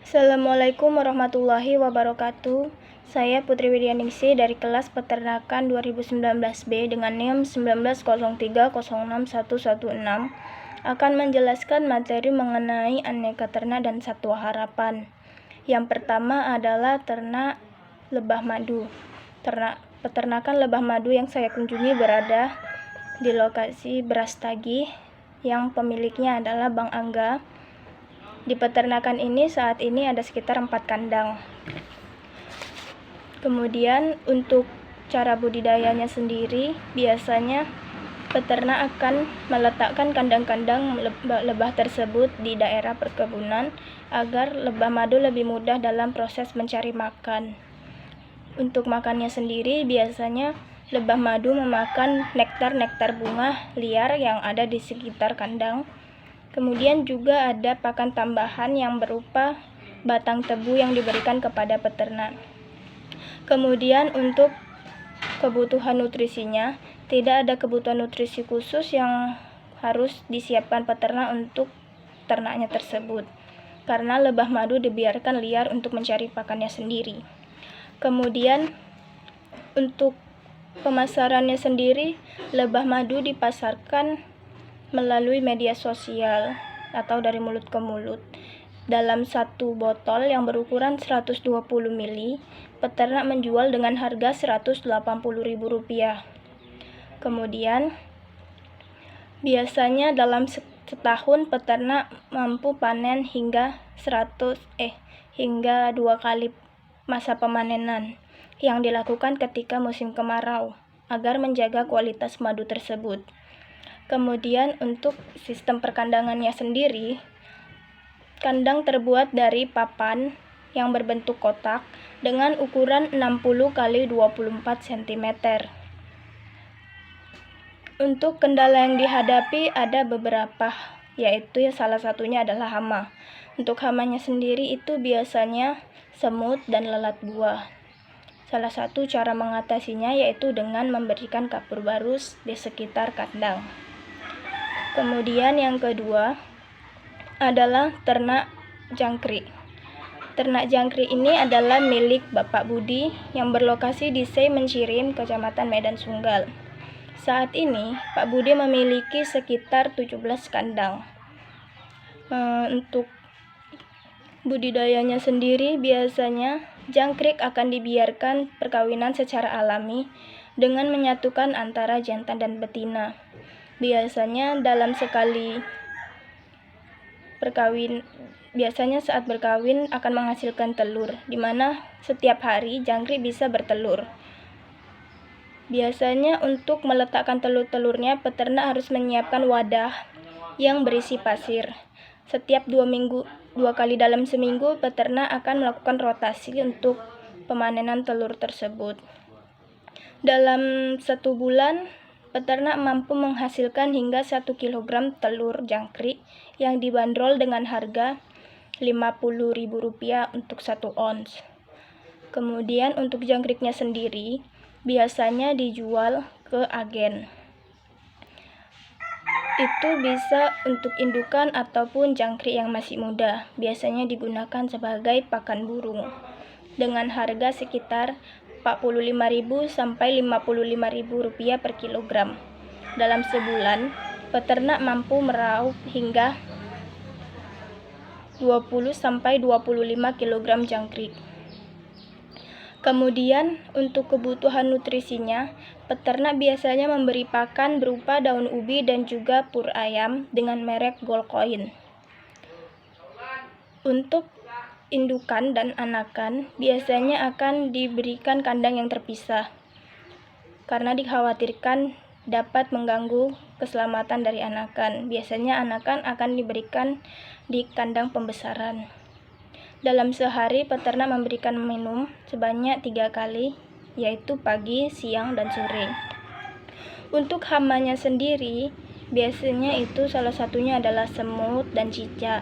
Assalamualaikum warahmatullahi wabarakatuh. Saya Putri Widyaningsih dari kelas Peternakan 2019B dengan NIM 1903061116 akan menjelaskan materi mengenai aneka ternak dan satwa harapan. Yang pertama adalah ternak lebah madu. Peternakan lebah madu yang saya kunjungi berada di lokasi Brastagi yang pemiliknya adalah Bang Angga. Di peternakan ini saat ini ada sekitar 4 kandang. Kemudian untuk cara budidayanya sendiri, biasanya peternak akan meletakkan kandang-kandang lebah tersebut di daerah perkebunan agar lebah madu lebih mudah dalam proses mencari makan. Untuk makannya sendiri, biasanya lebah madu memakan nektar bunga liar yang ada di sekitar kandang. Kemudian juga ada pakan tambahan yang berupa batang tebu yang diberikan kepada peternak. Kemudian untuk kebutuhan nutrisinya, tidak ada kebutuhan nutrisi khusus yang harus disiapkan peternak untuk ternaknya tersebut, karena lebah madu dibiarkan liar untuk mencari pakannya sendiri. Kemudian untuk pemasarannya sendiri, lebah madu dipasarkan melalui media sosial atau dari mulut ke mulut. Dalam satu botol yang berukuran 120 ml, peternak menjual dengan harga Rp180.000. Kemudian, biasanya dalam setahun peternak mampu panen hingga 2 kali masa pemanenan yang dilakukan ketika musim kemarau agar menjaga kualitas madu tersebut. Kemudian untuk sistem perkandangannya sendiri, kandang terbuat dari papan yang berbentuk kotak dengan ukuran 60 x 24 cm. Untuk kendala yang dihadapi ada beberapa, yaitu salah satunya adalah hama. Untuk hamanya sendiri itu biasanya semut dan lalat buah. Salah satu cara mengatasinya yaitu dengan memberikan kapur barus di sekitar kandang. Kemudian yang kedua adalah ternak jangkrik. Ternak jangkrik ini adalah milik Bapak Budi yang berlokasi di Sei Mencirim, Kecamatan Medan Sunggal. Saat ini Pak Budi memiliki sekitar 17 kandang. Untuk budidayanya sendiri, biasanya jangkrik akan dibiarkan perkawinan secara alami dengan menyatukan antara jantan dan betina. Biasanya saat berkawin akan menghasilkan telur, di mana setiap hari jangkrik bisa bertelur. Biasanya untuk meletakkan telur-telurnya, peternak harus menyiapkan wadah yang berisi pasir. Setiap 2 kali dalam seminggu, peternak akan melakukan rotasi untuk pemanenan telur tersebut. Dalam 1 bulan, peternak mampu menghasilkan hingga 1 kg telur jangkrik yang dibanderol dengan harga Rp50.000 untuk 1 ons. Kemudian untuk jangkriknya sendiri biasanya dijual ke agen. Itu bisa untuk indukan ataupun jangkrik yang masih muda. Biasanya digunakan sebagai pakan burung dengan harga sekitar Rp45.000 sampai Rp55.000 per kilogram. Dalam sebulan, peternak mampu meraup hingga 20 sampai 25 kg jangkrik. Kemudian untuk kebutuhan nutrisinya, peternak biasanya memberi pakan berupa daun ubi dan juga pur ayam dengan merek Goldcoin. Untuk indukan dan anakan biasanya akan diberikan kandang yang terpisah karena dikhawatirkan dapat mengganggu keselamatan dari anakan. Biasanya anakan akan diberikan di kandang pembesaran. Dalam sehari peternak memberikan minum sebanyak 3 kali, yaitu pagi, siang, dan sore. Untuk hamanya sendiri biasanya itu salah satunya adalah semut dan cicak.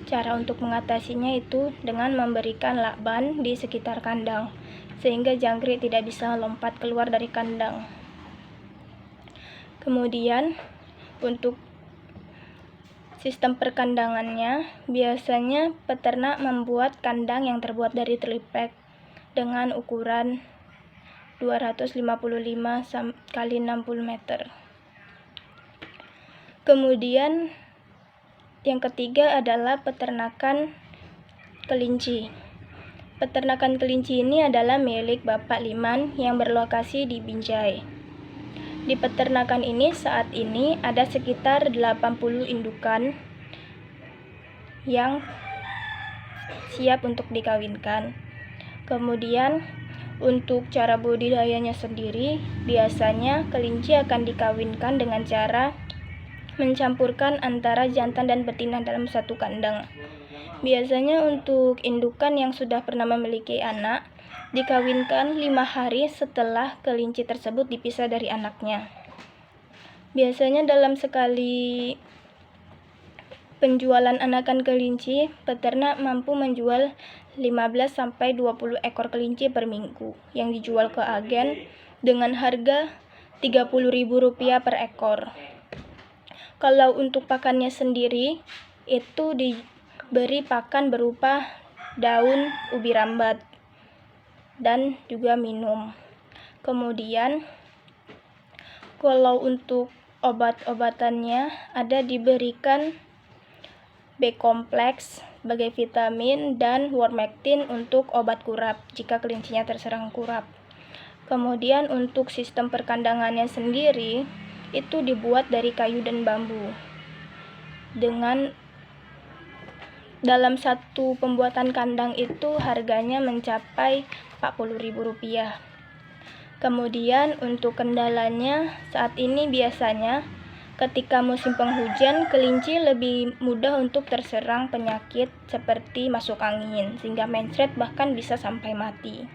Cara untuk mengatasinya itu dengan memberikan lakban di sekitar kandang, sehingga jangkrik tidak bisa lompat keluar dari kandang. Kemudian untuk Sistem perkandangannya, biasanya peternak membuat kandang yang terbuat dari triplex dengan ukuran 255 kali 60 meter. Kemudian yang ketiga adalah peternakan kelinci. Peternakan kelinci ini adalah milik Bapak Liman yang berlokasi di Binjai. Di peternakan ini saat ini ada sekitar 80 indukan yang siap untuk dikawinkan. Kemudian untuk cara budidayanya sendiri, biasanya kelinci akan dikawinkan dengan cara mencampurkan antara jantan dan betina dalam satu kandang. Biasanya untuk indukan yang sudah pernah memiliki anak, dikawinkan 5 hari setelah kelinci tersebut dipisah dari anaknya. Biasanya dalam sekali penjualan anakan kelinci, peternak mampu menjual 15-20 ekor kelinci per minggu yang dijual ke agen dengan harga Rp30.000 per ekor. Kalau untuk pakannya sendiri, itu diberi pakan berupa daun ubi rambat dan juga minum. Kemudian kalau untuk obat-obatannya ada diberikan B-kompleks sebagai vitamin dan Wormectin untuk obat kurap jika kelincinya terserang kurap. Kemudian untuk sistem perkandangannya sendiri itu dibuat dari kayu dan bambu. Dalam satu pembuatan kandang itu harganya mencapai Rp40.000. Kemudian untuk kendalanya saat ini biasanya ketika musim penghujan, kelinci lebih mudah untuk terserang penyakit seperti masuk angin, sehingga mencret bahkan bisa sampai mati.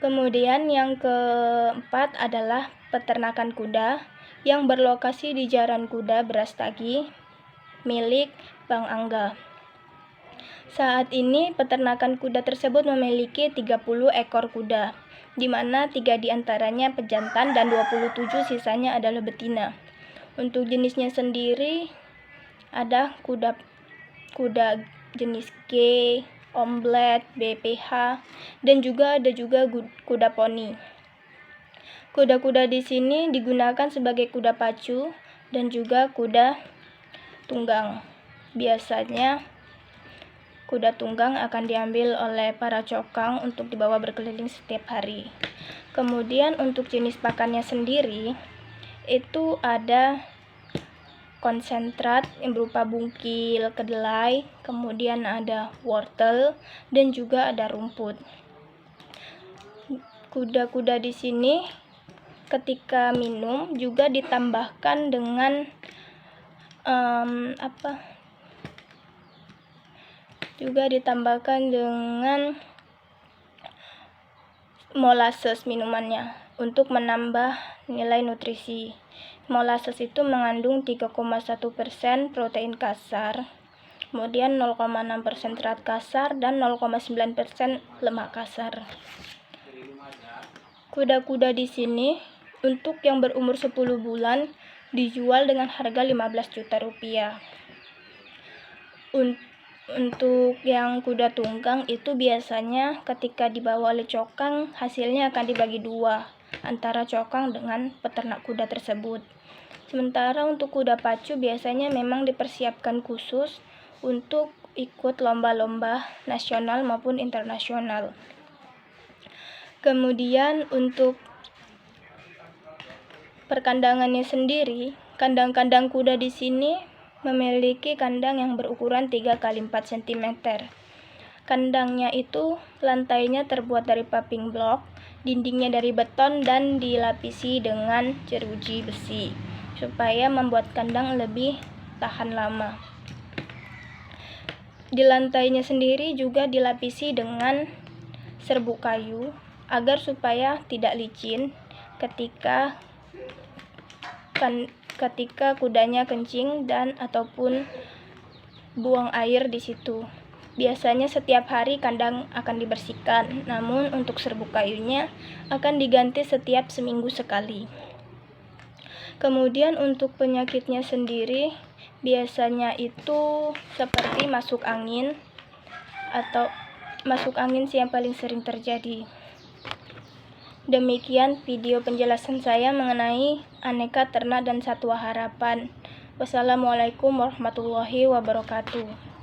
Kemudian yang keempat adalah peternakan kuda yang berlokasi di Jaran Kuda Brastagi, milik Bang Angga. Saat ini peternakan kuda tersebut memiliki 30 ekor kuda, di mana 3 diantaranya pejantan dan 27 sisanya adalah betina. Untuk jenisnya sendiri ada kuda jenis G, Omblet, BPH, dan juga ada kuda poni. Kuda-kuda di sini digunakan sebagai kuda pacu dan juga kuda tunggang. Biasanya kuda tunggang akan diambil oleh para cokang untuk dibawa berkeliling setiap hari. Kemudian untuk jenis pakannya sendiri itu ada konsentrat yang berupa bungkil, kedelai, kemudian ada wortel dan juga ada rumput. Kuda-kuda di sini ketika minum juga ditambahkan dengan molasses minumannya untuk menambah nilai nutrisi. Molasses itu mengandung 3,1% protein kasar, kemudian 0,6% serat kasar dan 0,9% lemak kasar. Kuda-kuda di sini untuk yang berumur 10 bulan dijual dengan harga Rp15 juta. Untuk yang kuda tunggang itu biasanya ketika dibawa oleh cokang hasilnya akan dibagi 2 antara cokang dengan peternak kuda tersebut. Sementara untuk kuda pacu biasanya memang dipersiapkan khusus untuk ikut lomba-lomba nasional maupun internasional. Kemudian untuk perkandangannya sendiri, kandang-kandang kuda di sini memiliki kandang yang berukuran 3 x 4 cm. Kandangnya itu lantainya terbuat dari paving block, dindingnya dari beton dan dilapisi dengan jeruji besi supaya membuat kandang lebih tahan lama. Di lantainya sendiri juga dilapisi dengan serbuk kayu agar supaya tidak licin ketika kudanya kencing dan ataupun buang air di situ. Biasanya setiap hari kandang akan dibersihkan, namun untuk serbuk kayunya akan diganti setiap seminggu sekali. Kemudian untuk penyakitnya sendiri, Biasanya itu seperti masuk angin sih yang paling sering terjadi. Demikian video penjelasan saya mengenai aneka ternak dan satwa harapan. Wassalamualaikum warahmatullahi wabarakatuh.